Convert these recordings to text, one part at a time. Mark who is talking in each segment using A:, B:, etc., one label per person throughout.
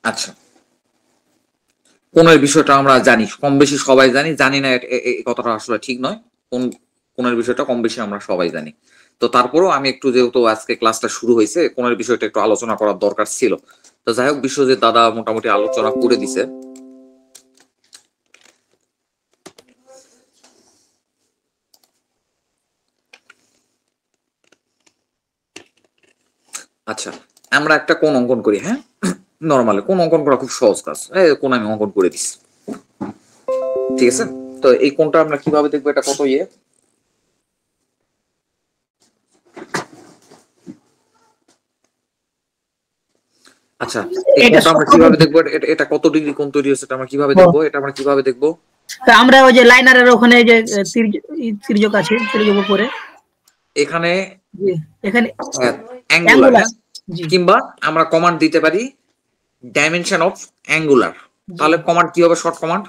A: আচ্ছা, কোণের বিষয়টা আমরা জানি, কম বেশি সবাই জানি, জানি না এই কথাটা আসলে ঠিক নয়। কোণের বিষয়টা কম বেশি আমরা সবাই জানি। তো তারপরেও আমি একটু, যেহেতু আজকে ক্লাসটা শুরু হয়েছে, কোণের বিষয়টা একটু আলোচনা করার দরকার ছিল। তো যাই হোক, বিশ্বজিৎ দাদা মোটামুটি আলোচনা করে দিছে। আচ্ছা, আমরা একটা কোণ অঙ্কন করি। হ্যাঁ, নরমালি কোণ অঙ্কন করা খুব সহজ কাজ। কোণ আমি অঙ্কন করে দিচ্ছি, ঠিক আছে? তো এই কোণটা আমরা কিভাবে দেখবো, এটা কত ইয়ে? আচ্ছা, এই কোণটা আমরা কিভাবে দেখবো, এটা কত ডিগ্রি কোণ তৈরি হচ্ছে, এটা আমরা কিভাবে দেখবো? এটা আমরা কিভাবে দেখবো?
B: আমরা ওই যে লাইনারের ওখানে যে তির্যক আছে, তির্যক উপরে
A: এখানে
B: এখানে
A: অ্যাঙ্গুলার, কিংবা আমরা কমান্ড দিতে পারি ডাইমেনশন অফ অ্যাঙ্গুলার। তাহলে কমান্ড কি হবে? Short command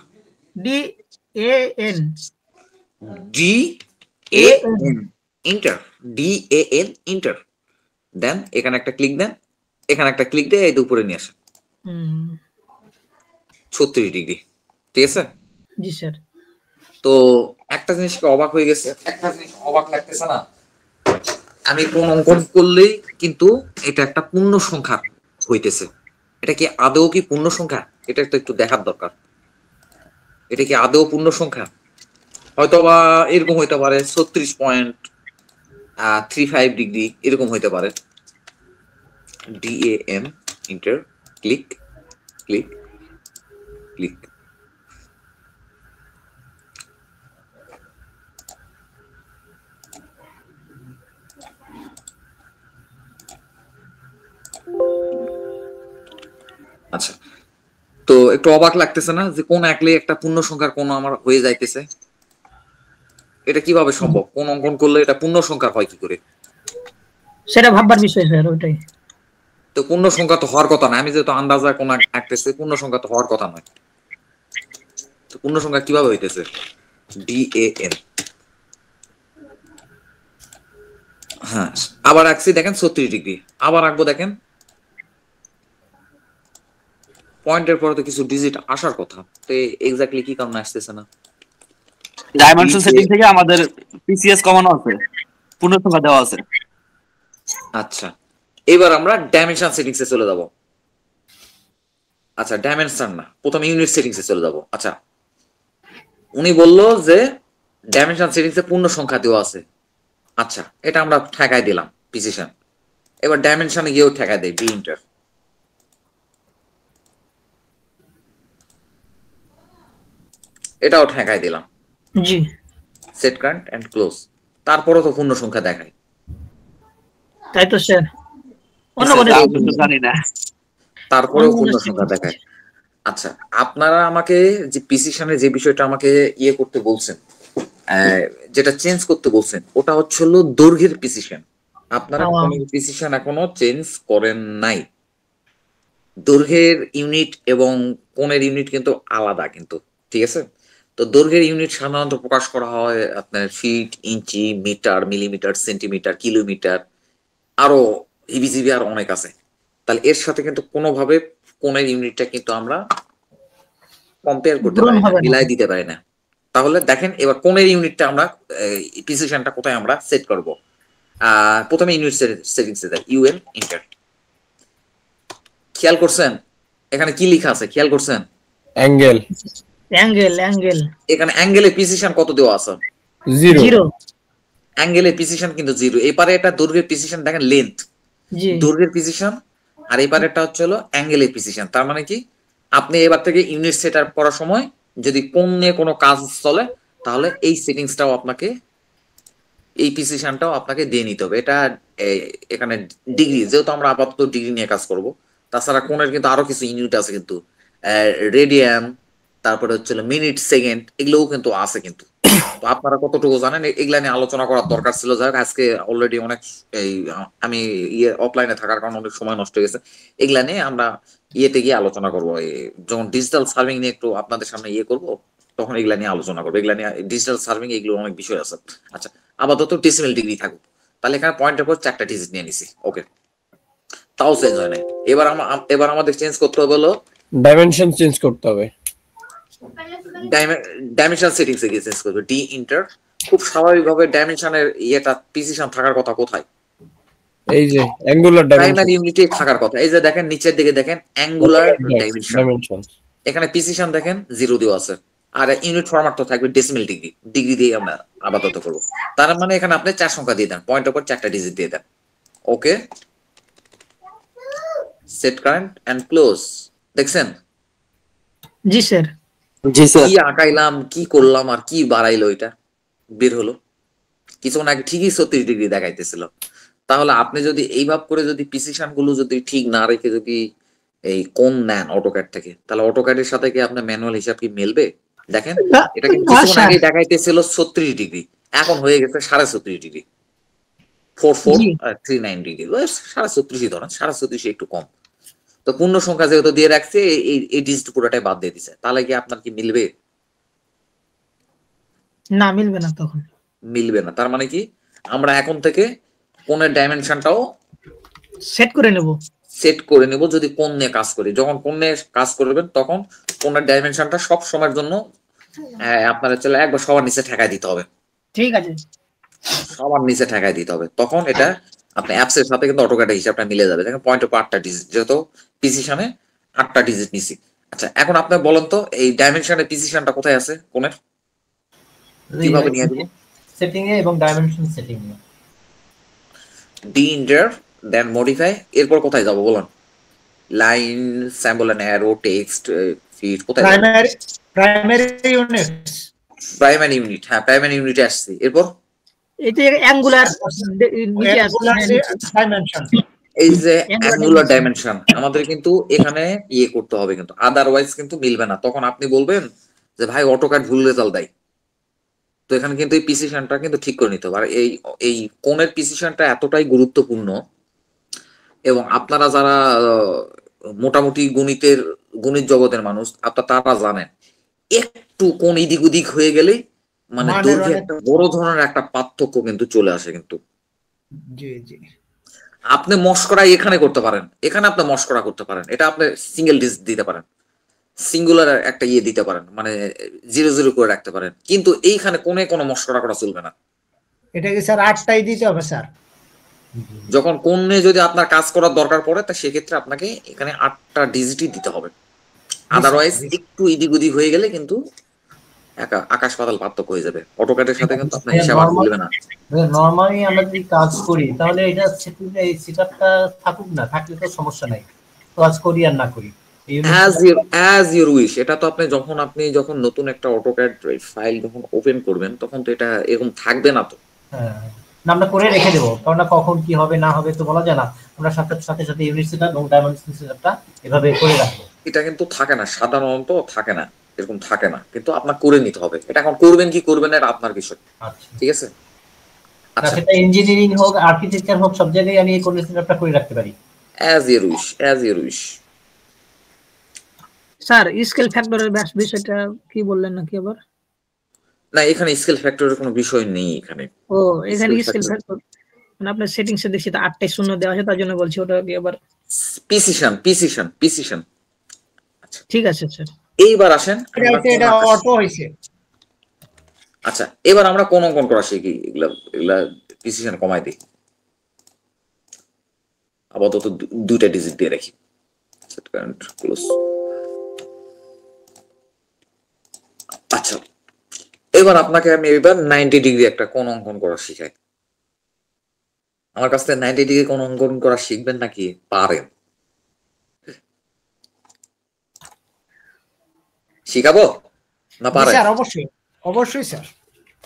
B: DAN,
A: enter, DAN enter. Then এখানে একটা ক্লিক দেন, এখানে একটা ক্লিক দিয়ে এই উপরে নিয়ে আসেন 36 ডিগ্রি, ঠিক আছে?
B: জি স্যার।
A: তো একটা জিনিস অবাক হয়ে গেছে, একটা জিনিস অবাক লাগতেছে না? আমি কোন অঙ্কন করলেই কিন্তু এটা একটা পূর্ণ সংখ্যা হইতেছে। এটা কি আদৌ কি পূর্ণ সংখ্যা? এটা তো একটু দেখার দরকার। এটা কি আদৌ পূর্ণ সংখ্যা? হয়তো বা এরকম হইতে পারে 36.35 ডিগ্রি, এরকম হইতে পারে। DAM inter, click click click. আচ্ছা, তো একটু অবাক লাগতেছে না যে কোন একলে একটা পূর্ণ সংখ্যার কোন আমার হয়ে যাইতেছে? এটা কিভাবে সম্ভব? কোন অঙ্কন করলে এটা পূর্ণ সংখ্যা হয় কি করে?
B: সেটা ভাববার বিষয় স্যার, ওইটাই।
A: তো পূর্ণ সংখ্যা তো হওয়ার কথা না। আমি যেহেতু আন্দাজে কোন আঁকতেছি, পূর্ণ সংখ্যা তো হওয়ার কথা নয়। তো পূর্ণ সংখ্যা কিভাবে হইতেছে? DAN, হ্যাঁ, আবার আঁকছি দেখেন 36 ডিগ্রি। আবার আঁকবো দেখেন, পয়েন্টের পরে তো কিছু ডিজিট আসার কথা, তো এক্স্যাক্টলি কি কারণে আসতেছে না?
C: ডাইমেনশন সেটিং থেকে আমাদের পিসিএস কমানো আছে, পূর্ণ সংখ্যা দেওয়া আছে।
A: আচ্ছা, এবার আমরা ডাইমেনশন সেটিংসে চলে যাব। আচ্ছা, ডাইমেনশন না, প্রথমে ইউনিট সেটিংসে চলে যাব। আচ্ছা, উনি বলল যে ডাইমেনশন সেটিংসে পূর্ণ সংখ্যা দেওয়া আছে। আচ্ছা, এটা আমরা ঠেকাই দিলাম প্রিসিশন। এবার ডাইমেনশনে গিয়েও ঠেকাই দেই, বি ইন্টার। এটাও ঠেকাই দিলাম,
B: জি।
A: Set current and close. তারপরও তো পূর্ণ সংখ্যা দেখায়,
B: তাই তো স্যার।
C: জানি না,
A: তারপরেও পূর্ণ সংখ্যা দেখায়। আচ্ছা, আপনারা আমাকে যে প্রিসিশনে যে বিষয়টা আমাকে ইয়ে করতে বলছেন, যেটা চেঞ্জ করতে বলছেন, ওটা হচ্ছে হলো দৈর্ঘ্যের প্রিসিশন। আপনারা কোন প্রিসিশন এখনো চেঞ্জ করেন নাই। দৈর্ঘ্যের ইউনিট এবং কোণের ইউনিট কিন্তু আলাদা কিন্তু, ঠিক আছে? তো দৈর্ঘ্যের ইউনিট সাধারণত প্রকাশ করা হয় আপনার ফিট, ইঞ্চি, মিটার, মিলিমিটার, সেন্টিমিটার, কিলোমিটার, আরো হিবিজিবি আর অনেক আছে। তাহলে এর সাথে কিন্তু কোনোভাবে কোণের ইউনিটটা কিন্তু আমরা কম্পেয়ার করতে পারি না, মিলাই দিতে পারি না। তাহলে দেখেন এবার কোণের ইউনিটটা আমরা, প্রিসিশনটা কোথায় আমরা সেট করব? প্রথমে ইউনিট সেটিংসে যাই, ইউএন ইন্টার। খেয়াল করছেন এখানে কি লেখা আছে? খেয়াল করছেন?
D: Angle,
B: angle, angle.
A: এখানে অ্যাঙ্গেলের প্রিসিশন কত দেওয়া আছে?
B: 0।
A: অ্যাঙ্গেলের প্রিসিশন কিন্তু 0। এপারে এটা দৈর্ঘ্যের প্রিসিশন, দেখেন লেন্থ, দৈর্ঘ্যের প্রিসিশন, আর এপারে এটা হচ্ছে হলো অ্যাঙ্গেলের প্রিসিশন। তার মানে কি, আপনি এবার থেকে ইউনিট সেটআপ করার সময় যদি কোণ নিয়ে কোনো কাজ চলে, তাহলে এই সেটিংসটাও আপনাকে, এই প্রিসিশনটাও আপনাকে দিয়ে নিতে হবে। এটা এখানে ডিগ্রি, যেহেতু আমরা আপাতত ডিগ্রি নিয়ে কাজ করব, তাছাড়া কোণের কিন্তু আরো কিছু ইউনিট আছে কিন্তু, রেডিয়ান, তারপরে হচ্ছে মিনিট, সেকেন্ড, এগুলোও কিন্তু আছে কিন্তু। তো আপনারা কতটুকু জানেন এগুলা নিয়ে আলোচনা করার দরকার ছিল। যাই হোক, আজকে অলরেডি অনেক এই আমি ইয়ে অফলাইনে থাকার কারণে অনেক সময় নষ্ট হয়ে গেছে। এগুলা নিয়ে আমরা ইয়েতে গিয়ে আলোচনা করবো, যখন ডিজিটাল সার্ভিং নিয়ে একটু আপনাদের সামনে ইয়ে করবো, তখন এগুলা নিয়ে আলোচনা করবো। এগুলা নিয়ে ডিজিটাল সার্ভিং, এগুলো অনেক বিষয় আছে। আচ্ছা, আপাতত ডেসিমেল ডিগ্রি থাকুক। তাহলে এখানে পয়েন্টের পর 4টা ডিজিট নিয়ে নিছি, ওকে। তাও চেঞ্জ হয় না। এবার আমাদের চেঞ্জ করতে হবে হলো
D: ডাইমেনশন চেঞ্জ করতে হবে।
A: ডাইমেনশন সেটিংস এ গিয়ে চেঞ্জ করবে ডি ইন্টার। খুব স্বাভাবিকভাবে ডাইমেনশনের ইয়েটা প্রিসিশন থাকার কথা কোথায়?
D: এই যে অ্যাঙ্গুলার ডাইমেনশন,
A: প্রাইমারি ইউনিটে থাকার কথা। এই যে দেখেন নিচের দিকে দেখেন অ্যাঙ্গুলার ডাইমেনশন, এখানে প্রিসিশন দেখেন 0 দেওয়া আছে। আর ইউনিট ফরম্যাট তো থাকবে ডেসিমেল ডিগ্রি, ডিগ্রি দিয়ে আমরা আপাতত করবো। তার মানে এখানে আপনি 4 সংখ্যা দিয়ে দেন, পয়েন্টের পর 4টা ডিজিট দিয়ে দেন। ওকে, সেট কারেন্ট এন্ড ক্লোজ। দেখছেন?
B: জি স্যার।
C: জি স্যার।
A: কি আঁকাইলাম, কি করলাম, আর কি বাড়াইলো, এটা বের হলো। কিছুক্ষণ আগে ঠিকই 36 ডিগ্রি দেখাইতেছিল। তাহলে আপনি যদি এইভাবে করে যদি প্রিসিশন গুলো যদি ঠিক না রেখে যদি এই কোণ নেন অটোক্যাড থেকে, তাহলে অটোক্যাডের সাথে কি আপনার ম্যানুয়াল হিসাব কি মিলবে? দেখেন এটা কিন্তু কিছুক্ষণ আগে দেখাইতেছিল 36 ডিগ্রি, এখন হয়ে গেছে 36.5 ডিগ্রি, 4439 ডিগ্রি, 36.5 ধরেন, 36.5 একটু কম। তো পূর্ণ সংখ্যা যেহেতু দিয়ে রাখছে, এই ডিজিট পুরোটাই বাদ দিয়ে দিছে, তাহলে কি আপনার কি মিলবে?
B: না, মিলবে না, তখন
A: মিলবে না। তার মানে কি আমরা এখন থেকে কোণের ডাইমেনশনটাও
B: সেট করে নেব
A: যদি কোণ নিয়ে কাজ করি। যখন কোণ নিয়ে কাজ করবেন তখন কোণের ডাইমেনশনটা সব সময়ের জন্য আপনারা চলে একবার সবার নিচে ঠেকায় দিতে হবে।
B: ঠিক আছে,
A: সবার নিচে ঠেকায় দিতে হবে, তখন এটা আপনি অ্যাপসের সাথে কিন্তু অটোক্যাডের হিসাবটা মিলে যাবে। দেখেন পয়েন্ট অফ 8টা ডিজিট, যেহেতু প্রিসিশনে 8টা ডিজিট নিছি। আচ্ছা, এখন আপনি বলেন তো এই ডাইমেনশনের প্রিসিশনটা কোথায় আছে কোণের? কিভাবে নিয়ে দেব?
E: সেটিং এ এবং ডাইমেনশন সেটিং এ
A: ডি ইন্টার দেন মডিফাই, এরপর কোথায় যাব বলুন? Line, sample and arrow, text, fit, কোথায়?
E: Primary units,
A: primary unit. হ্যাঁ, প্রাইমারি ইউনিটে আসছি। এরপর
B: এটা অ্যাঙ্গুলার
E: ডাইমেনশন,
A: এই যে অ্যাঙ্গুলার ডাইমেনশন আমাদের কিন্তু এখানে ইয়ে করতে হবে, কিন্তু আদারওয়াইজ কিন্তু মিলবে না। তখন আপনি বলবেন যে ভাই অটোক্যাড ভুল রেজাল্ট দেয়। তো এখানে কিন্তু এই প্রিসিশনটা কিন্তু ঠিক করে নিতে হবে। আর এই কোণের প্রিসিশনটা এতটাই গুরুত্বপূর্ণ, এবং আপনারা যারা মোটামুটি গণিত জগতের মানুষ, তারা জানেন একটু কোণ এদিক ওদিক হয়ে গেলেই মানে দৈর্ঘ্যে একটা বড় ধরনের একটা পার্থক্য কিন্তু চলে আসে। কিন্তু
E: জি জি,
A: আপনি মশকরা এখানে করতে পারেন, এখানে আপনি মশকরা করতে পারেন, এটা আপনি সিঙ্গেল ডিজিট দিতে পারেন, সিঙ্গুলার একটা ইয়ে দিতে পারেন, মানে 0 করে রাখতে পারেন, কিন্তু এইখানে কোনো মশকরা করা চলবে না।
E: এটা কি স্যার 8টাই দিতে হবে স্যার?
A: যখন কোণে যদি আপনার কাজ করার দরকার পড়ে, তা সেক্ষেত্রে আপনাকে এখানে 8টা ডিজিটই দিতে হবে। আদারওয়াইজ একটু এদিক ওদিক হয়ে গেলে কিন্তু আকাশ পাতাল পার্থক্য হয়ে যাবে। অটোক্যাডের সাথে কিন্তু আপনার হিসাব আর মিলবে না।
E: নরমালি আমরা যদি কাজ করি তাহলে এটা এই সেটআপটা থাকুক না, থাকলে তো সমস্যা নাই, কাজ করি আর না করি
A: as your wish। এটা তো আপনি যখন নতুন একটা অটোক্যাড ফাইল যখন ওপেন করবেন, তখন তো এটা এরকম থাকবে না। তো
E: হ্যাঁ, আমরা করে রেখে দেবো, কারণ কখন কি হবে না হবে তো বলা যায় না। আমরা সাথে সাথে ইউনিট সেটআপ এবং ডাইমেনশন সেটআপটা এভাবে করে রাখবো।
A: এটা কিন্তু থাকে না, সাধারণত থাকে না, এরকম থাকে না, কিন্তু আপনার করে নিতে হবে। এটা এখন করবেন কি করবেন না এটা আপনার বিষয়।
E: আচ্ছা,
A: ঠিক আছে।
E: আচ্ছা, সেটা ইঞ্জিনিয়ারিং হোক, আর্কিটেকচার হোক, সব জায়গায় আমি এই কোন সেটআপটা করে রাখতে পারি।
A: as your wish।
B: Sir scale ফ্যাক্টরের বিষয়টা কি বললেন নাকি আবার?
A: না, এখানে স্কেল ফ্যাক্টরের কোনো বিষয় নেই এখানে।
B: ও, এখানে স্কেল ফ্যাক্টর মানে আপনার সেটিংস এ দেখছি 8টাই শূন্য দেওয়া আছে, তার জন্য বলছি ওটা কি আবার প্রিসিশন। আচ্ছা, ঠিক আছে স্যার।
A: এইবার আসেন,
E: এটা অটো হইছে।
A: আচ্ছা, এবার আমরা কোন অঙ্কন করা শিখি। এগুলা প্রিসিশন কমাই দিই, আপাতত 2টা ডিজিট দিয়ে রাখি। Set current close. আচ্ছা, এবার আপনাকে আমি 90 ডিগ্রি একটা কোণ অঙ্কন করা শিখাই। আমার কাছ থেকে 90 ডিগ্রি কোণ অঙ্কন করা শিখবেন নাকি? পারেন? শিখাবো না পারেন?
E: স্যার অবশ্যই স্যার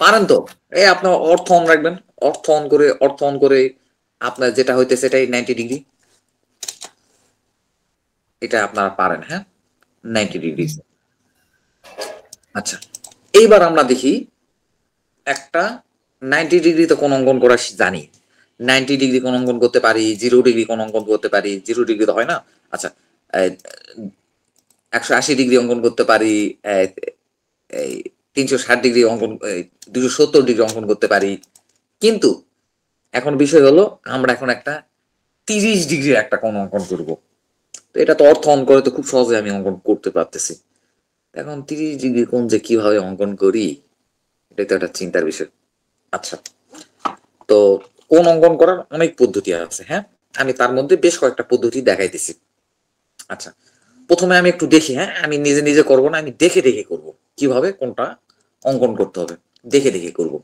A: পারেন তো। এই আপনার অর্থ অন রাখবেন, অর্থ অন করে আপনার যেটা হইতে সেটাই 90 ডিগ্রি, এটা আপনারা পারেন। হ্যাঁ, 90 ডিগ্রি। আচ্ছা, এইবার আমরা দেখি একটা 90 ডিগ্রিতে কোণ অঙ্কন করা জানি। 90 ডিগ্রি কোণ অঙ্কন করতে পারি, 0 ডিগ্রি কোণ অঙ্কন করতে পারি। 0 ডিগ্রি তো হয় না। আচ্ছা, 180 ডিগ্রি অঙ্কন করতে পারি, 360 ডিগ্রি অঙ্কন, 270 ডিগ্রি অঙ্কন করতে পারি। কিন্তু এখন বিষয় হলো আমরা এখন একটা 30 ডিগ্রির একটা কোণ অঙ্কন করব। তো এটা তো অর্থ অঙ্কন করে তো খুব সহজে আমি অঙ্কন করতে পারতেছি। এখন 30 ডিগ্রি কোণ যে কিভাবে অঙ্কন করি, এটা তো একটা চিন্তার বিষয়। আচ্ছা, তো কোণ অঙ্কন করার অনেক পদ্ধতি আছে, হ্যাঁ, আমি তার মধ্যে বেশ কয়েকটা পদ্ধতি দেখাইতেছি। আচ্ছা, প্রথমে আমি একটু দেখি, হ্যাঁ, আমি নিজে নিজে করব না, আমি দেখে দেখে করব কিভাবে কোনটা অঙ্কন করতে হবে, দেখে দেখে করব।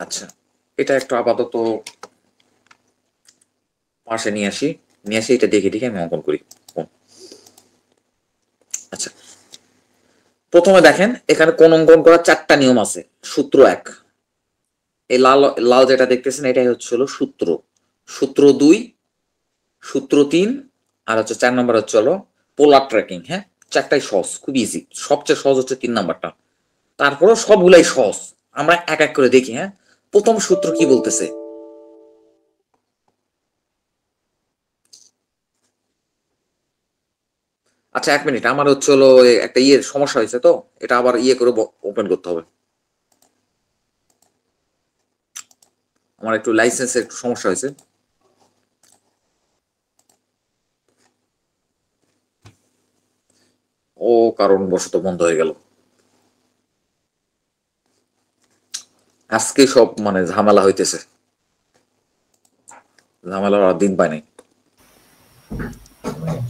A: আচ্ছা, এটা একটু আপাতত পাশে নিয়ে আসি, এটা দেখে দেখে আমি অঙ্কন করি। আচ্ছা, প্রথমে দেখেন এখানে কোণ অঙ্কন করার 4টা নিয়ম আছে। সূত্র 1, এই লাল লাল যেটা দেখতেছেন এটাই হচ্ছিল সূত্র। সূত্র 2, সূত্র 3, আর হচ্ছে 4 নম্বর হচ্ছে হলো পোলার ট্র্যাকিং। হ্যাঁ, 4টাই সহজ, খুব ইজি। সবচেয়ে সহজ হচ্ছে 3 নাম্বারটা, তারপরও সবগুলাই সহজ। আমরা এক এক করে দেখি। হ্যাঁ, প্রথম সূত্র কি বলতেছে? আচ্ছা, 1 মিনিট, আমার হচ্ছে হলো একটা সমস্যা হয়েছে, তো এটা আবার করে ওপেন করতে হবে। আমার একটু লাইসেন্সের একটু সমস্যা হয়েছে। ও কারণবশত বন্ধ হয়ে গেল। আজকে সব মানে ঝামেলা হইতেছে, ঝামেলা আর দিন পায় নাই।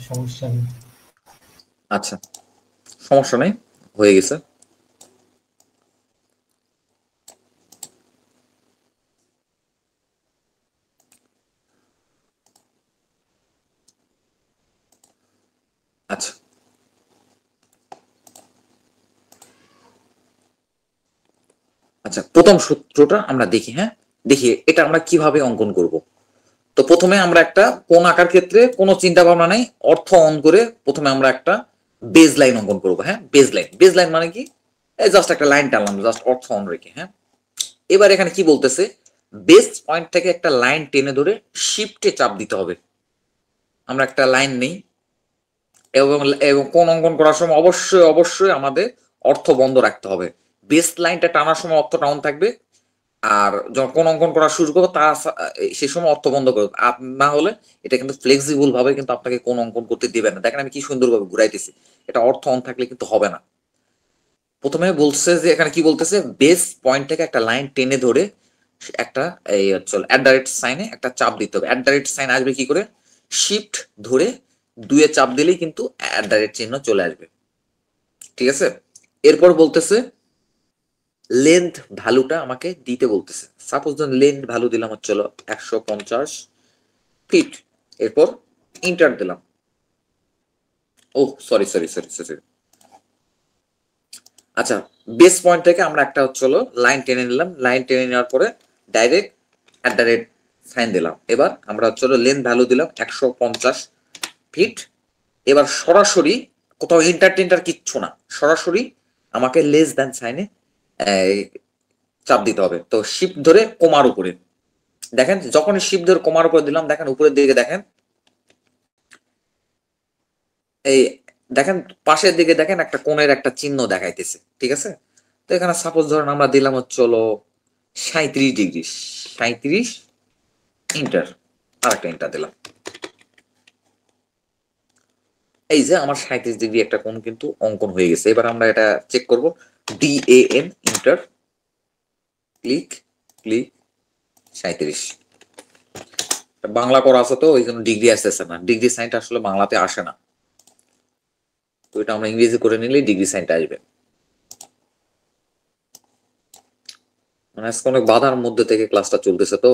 E: সমস্যা নেই।
A: আচ্ছা, সমস্যা নেই, হয়ে গেছে। আচ্ছা, আচ্ছা, প্রথম সূত্রটা আমরা দেখি। হ্যাঁ, দেখি এটা আমরা কিভাবে অঙ্কন করব। তো প্রথমে আমরা একটা কোণ আঁকার ক্ষেত্রে কোনো চিন্তা ভাবনা নাই, অর্থ অন করে প্রথমে আমরা একটা বেজ লাইন অঙ্কন করবো। হ্যাঁ, বেজ লাইন মানে কি? জাস্ট একটা লাইন টানলাম, জাস্ট অর্থ অন রেখে। হ্যাঁ, এবার এখানে কি বলতেছে? বেস পয়েন্ট থেকে একটা লাইন টেনে ধরে শিফটে চাপ দিতে হবে। আমরা একটা লাইন নেই, এবং কোণ অঙ্কন করার সময় অবশ্যই অবশ্যই আমাদের অর্থ বন্ধ রাখতে হবে। বেস লাইনটা টানার সময় অর্থ ডাউন থাকবে, আর যখন কোণ অঙ্কন করা শুরু করবো সে সময় অর্থ বন্ধ করবে। না হলে এটা কিন্তু ফ্লেক্সিবল ভাবে কিন্তু আপনাকে কোণ অঙ্কন করতে দিবে না। দেখেন আমি কি সুন্দরভাবে ঘুরাইতেছি, এটা অর্থ অন থাকলে কিন্তু হবে না। প্রথমে বলছে যে এখানে কি বলতেছে, বেস পয়েন্ট থেকে একটা লাইন টেনে ধরে একটা এই হচ্ছে সাইনে একটা চাপ দিতে হবে। সাইন আসবে কি করে? শিফট ধরে 2 চাপ দিলেই কিন্তু চিহ্ন চলে আসবে। ঠিক আছে, এরপর বলতেছে লেন্থ ভ্যালুটা আমাকে দিতে বলতেছে। সাপোজ লেন্থ ভ্যালু দিলাম হচ্ছে 150 ফিট, এরপর ইন্টার দিলাম। ও সরি সরি সরি সরি আচ্ছা, বেস পয়েন্ট থেকে আমরা একটা হচ্ছে লাইন টেনে নিলাম। লাইন টেনে নেওয়ার পরে ডাইরেক্ট সাইন দিলাম। এবার আমরা হচ্ছে লেন্থ ভ্যালু দিলাম 150 ফিট। এবার সরাসরি কোথাও ইন্টার কিচ্ছু না, সরাসরি আমাকে লেস দেন সাইনে চাপ দিতে হবে। তো শিফট ধরে কোমার উপরে দেখেন, যখন শিফট ধরে কোমার উপরে দিলাম, দেখেন উপরের দিকে দেখেন, এই দেখেন পাশের দিকে দেখেন একটা কোণের একটা চিহ্ন দেখাইতেছে। ঠিক আছে, তো এখানে সাপোজ ধরেন আমরা দিলাম হচ্ছে 37 ডিগ্রি, 37 ইন্টার, আর একটা ইন্টার দিলাম। এই যে আমার 37 ডিগ্রি একটা কোণ কিন্তু অঙ্কন হয়ে গেছে। এবার আমরা এটা চেক করব। DAN inter, click click 37। Bangla করা আছে তো ওই জন্য ডিগ্রি আসতেছে না, ডিগ্রি সাইনটা আসলে বাংলাতে আসে না, তো এটা আমরা ইংরেজি করে নিলে ডিগ্রি সাইনটা আসবে। মানে আজকে অনেক বাধার মধ্যে থেকে ক্লাসটা চলতেছে, তো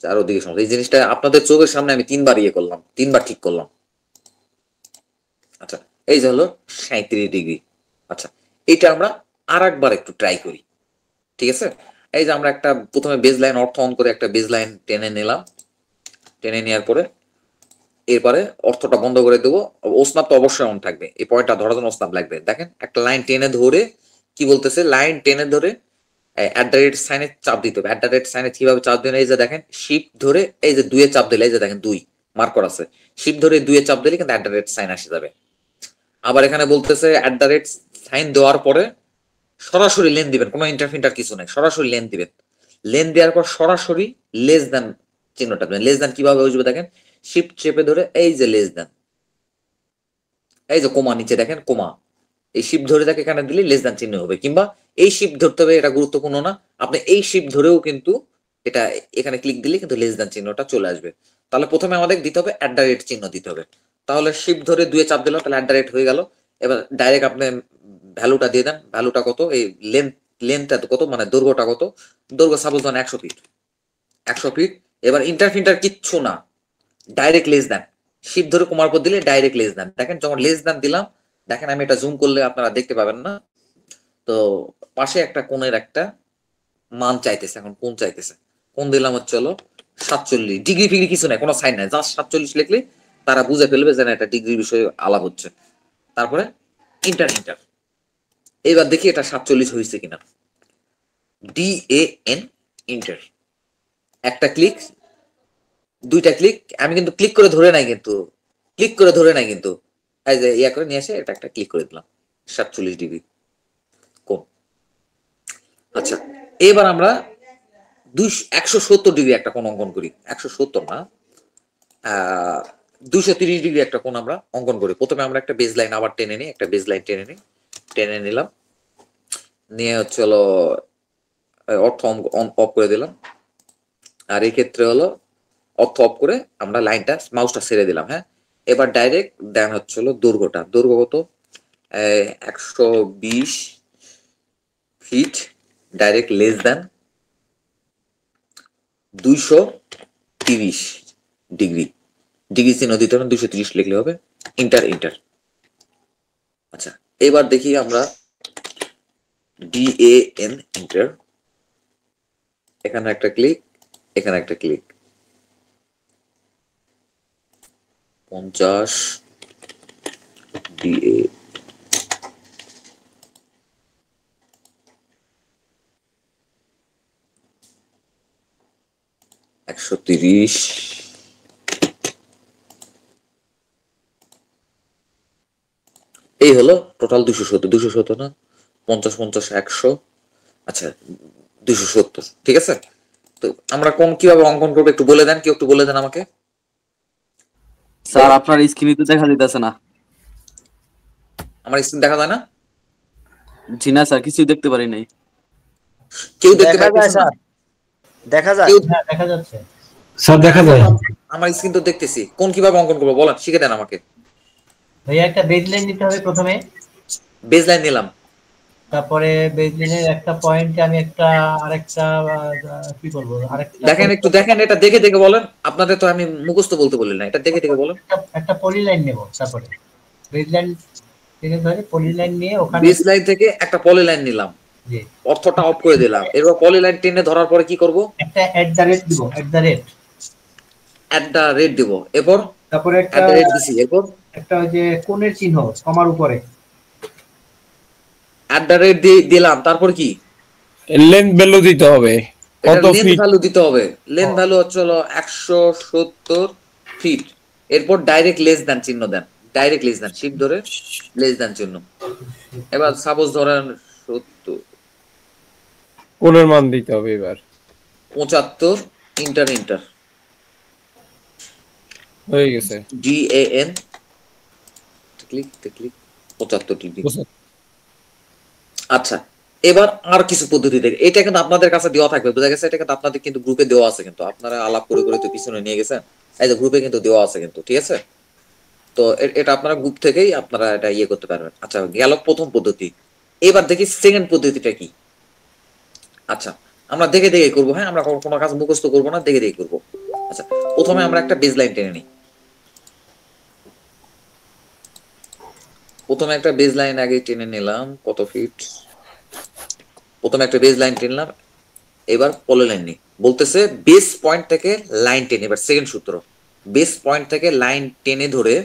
A: চারোদিকে সমস্যা। এই জিনিসটা আপনাদের চোখের সামনে আমি 3বার করলাম, 3বার ঠিক করলাম। আচ্ছা, এই যে হলো 37 ডিগ্রি। আচ্ছা, এটা আমরা আর একবার একটু ট্রাই করি। ঠিক আছে, এই যে আমরা একটা প্রথমে বেজ লাইন অর্থ অন করে একটা বেজ লাইন টেনে নিলাম। টেনে নেওয়ার পরে এরপরে অর্থটা বন্ধ করে দেবো। ওসনাপ তো অবশ্যই অন থাকবে, এই পয়েন্টটা ধরার জন্য ওসনাপ লাগবে। দেখেন একটা লাইন টেনে ধরে কি বলতেছে, লাইন টেনে ধরে সাইনে চাপ দিতে হবে। সাইনে কিভাবে চাপ দিলে, এই যে দেখেন শিফট ধরে এই যে 2 চাপ দিলে, এই যে দেখেন 2 মার্ক করা আছে, শিফট ধরে 2 চাপ দিলে কিন্তু সাইন আসে যাবে। আবার এখানে বলতেছে সাইন দেওয়ার পরে সরাসরি লেন দিবেন, কোনো ইন্টারফিন্টার কিছু নাই, সরাসরি লেন দিবেন। লেন দেওয়ার পর সরাসরি লেস দেন চিহ্নটা দেবেন। লেস দেন কিভাবে বুঝবে দেখেন, শিফট চেপে ধরে এই যে লেস দেন, এই যে কোমা নিচে দেখেন কোমা, এই শিফট ধরে তাকে এখানে দিলে লেস দেন চিহ্ন হবে, কিংবা এই শিফট ধরতে হবে, এটা গুরুত্বপূর্ণ না, আপনি এই শিফট ধরেও কিন্তু এটা এখানে ক্লিক দিলে কিন্তু লেস দেন চিহ্নটা চলে আসবে। তাহলে প্রথমে আমাদের দিতে হবে @ চিহ্ন দিতে হবে। তাহলে শিফট ধরে 2 চাপ দিলাম, তাহলে @ হয়ে গেল। এবার ডাইরেক্ট আপনি ভ্যালুটা দিয়ে দেন, ভ্যালুটা কত, এই লেন্থটা কত, মানে দৈর্ঘ্যটা কত, দৈর্ঘ্য সাপোজ ধরেন 100 ফিট, 100 ফিট। এবার ইন্টারফিন্টার কিচ্ছু না, ডাইরেক্ট লেস দেন, শিফট ধরে কমার পর দিলে ডাইরেক্ট লেস দেন। দেখেন যখন লেস দেন দিলাম, দেখেন আমি এটা জুম করলে আপনারা দেখতে পাবেন না, তো পাশে একটা কোণের একটা মান চাইতেছে, এখন কোণ চাইতেছে, কোণ দিলাম হচ্ছে হলো 47 ডিগ্রি ফিগ্রি কিছু নাই, কোনো সাইন নাই, জাস্ট 47 লিখলে তারা বুঝে ফেলবে যে না এটা ডিগ্রি বিষয়ে আলাপ হচ্ছে। তারপরে ইন্টার, এবার দেখি এটা 47 হয়েছে কিনা। DAN ইন্টার, একটা ক্লিক, দুইটা ক্লিক, আমি কিন্তু ক্লিক করে ধরে নাই, কিন্তু ক্লিক করে ধরে নাই, কিন্তু এই যে ইয়া করে নিয়ে এসে এটা একটা ক্লিক করে দিলাম, 47 ডিগ্রি কোণ। আচ্ছা, এবার আমরা 170 ডিগ্রি একটা কোণ অঙ্কন করি, 170 না 230 ডিগ্রি একটা কোণ আমরা অঙ্কন করি। প্রথমে আমরা একটা বেজ লাইন আবার টেনে নিই, একটা বেজ লাইন টেনে নিলাম, নিয়ে হচ্ছে হলো অর্থ অফ করে দিলাম, আর এই ক্ষেত্রে হলো অর্থ অফ করে আমরা লাইনটা মাউসটা ছেড়ে দিলাম। হ্যাঁ, এবার ডাইরেক্ট দেন হচ্ছে হলো দৈর্ঘ্যটা, দৈর্ঘ্য কত 120 feet, direct less than 230 degree, degree চিহ্ন দিতে হবে, 230 লিখলে হবে, ইন্টার। আচ্ছা, এবার দেখি আমরা DAN ইন্টার, এখানে একটা ক্লিক, এখানে একটা ক্লিক, 50 DA, $130, এই হলো টোটাল 270 না 50 50 100, আচ্ছা 270, ঠিক আছে। তো আমরা কোন কিভাবে অঙ্কন করবো একটু বলে দেন, কেউ একটু বলে দেন আমাকে।
C: স্যার আপনার স্ক্রিনে তো দেখা যাইতেছে না।
A: আমার স্ক্রিন দেখা যায় না?
C: জি না স্যার, কিছুই দেখতে পারি নাই।
A: কেউ দেখতে
F: দেখা যায়
A: পাচ্ছে না?
F: স্যার, দেখা যায়।
E: হ্যাঁ দেখা যাচ্ছে।
D: স্যার দেখা যায়।
A: আমার স্ক্রিন তো দেখতেছি, কোন কিভাবে অঙ্কন করবো বলেন, শিখে দেন আমাকে।
E: ভাইয়া একটা বেজলাইন নিতে হবে প্রথমে,
A: বেজ লাইন নিলাম,
E: তারপরে বেজলাইনের একটা পয়েন্টে আমি একটা আরেকটা কি বলবো, আরেকটা
A: দেখেন একটু দেখেন, এটা দেখে দেখে বলেন, আপনাদের তো আমি মুখস্থ বলতে বলি না, এটা দেখে দেখে বলেন।
E: একটা পলিলাইন নেব, তারপরে বেজলাইন থেকে ধরে পলিলাইন নিয়ে ওখানে
A: বেজ লাইন থেকে একটা পলি লাইন নিলাম,
E: জি
A: অর্থটা অফ করে দিলাম, এরপর পলি লাইন টেনে ধরার পরে কি করব,
E: একটা @ দিব,
A: @ দিব, এরপর
E: তারপরে একটা
A: @ দিছি, এরপর
E: একটা ওই যে কোণের চিহ্ন কমার উপরে
A: @ দিলাম, তারপর কি
D: লেন্থ ভ্যালু দিতে হবে, কত
A: লেন্থ
D: ফিট।
A: ভ্যালু দিতে হবে, লেন্থ ভ্যালু হচ্ছে হলো 170 ফিট। এরপর ডাইরেক্ট লেস দেন চিহ্ন দেন, ডাইরেক্ট লেস দেন, শিফট ধরে লেস দেন চিহ্ন। এবার সাপোজ ধরেন 70,
D: কোণের মান দিতে হবে এবার
A: 75, ইন্টার
D: হয়ে গেছে।
A: DAN click 75 degree. আচ্ছা, এবার আর কিছু পদ্ধতি দেখে, এটা কিন্তু আপনাদের কাছে দেওয়া থাকবে, বোঝা গেছে, এটা কিন্তু আপনাদের কিন্তু গ্রুপে দেওয়া আছে, কিন্তু আপনারা আলাপ করে করে তো পিছনে নিয়ে গেছেন, এই যে গ্রুপে কিন্তু দেওয়া আছে কিন্তু, ঠিক আছে। তো এটা আপনারা গ্রুপ থেকেই আপনারা এটা ইয়ে করতে পারবেন। আচ্ছা, গেল প্রথম পদ্ধতি, এবার দেখি সেকেন্ড পদ্ধতিটা কি। আচ্ছা, আমরা দেখে দেখে করবো, হ্যাঁ, আমরা কোনো কাজ মুখস্থ করবো না, দেখে দেখে করবো। আচ্ছা, প্রথমে আমরা একটা বেজ লাইন টেনে নিই, প্রথমে একটা বেজ লাইন আগে টেনে নিলাম, কত ফিট, প্রথমে একটা বেজ লাইন টেনলাম, এবার পলি লাইন নিই, বলতেছে বেস পয়েন্ট থেকে লাইন টেনে, এবার সেকেন্ড সূত্র, বেস পয়েন্ট থেকে লাইন টেনে ধরে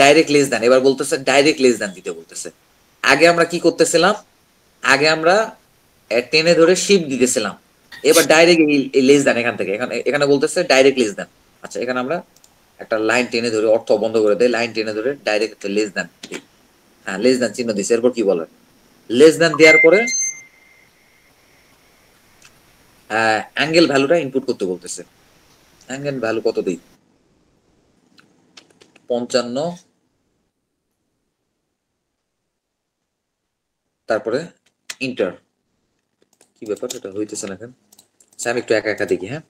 A: ডাইরেক্ট লেস দেন, এবার বলতেছে ডাইরেক্ট লেস দেন দিতে বলতেছে। আগে আমরা কি করতেছিলাম, আগে আমরা টেনে ধরে শিফট দিতেছিলাম, এবার ডাইরেক্ট লেস দেন এখান থেকে, এখানে বলতেছে ডাইরেক্ট লেস দেন। আচ্ছা, এখানে আমরা একটা লাইন টেনে ধরে, অর্থ বন্ধ করে দেয়, লাইন টেনে ধরে ডাইরেক্ট লেস দেন, হ্যাঁ লেস দ্যান চিহ্ন দিছে, এরপর কি বলেন লেস দ্যান দেওয়ার পরে অ্যাঙ্গেল ভ্যালুটা ইনপুট করতে বলতেছে। অ্যাঙ্গেল ভ্যালু কত দিই 55, তারপরে ইন্টার। কি ব্যাপার এটা হইতেছে না কেন? আমি একটু একা একা দেখি। হ্যাঁ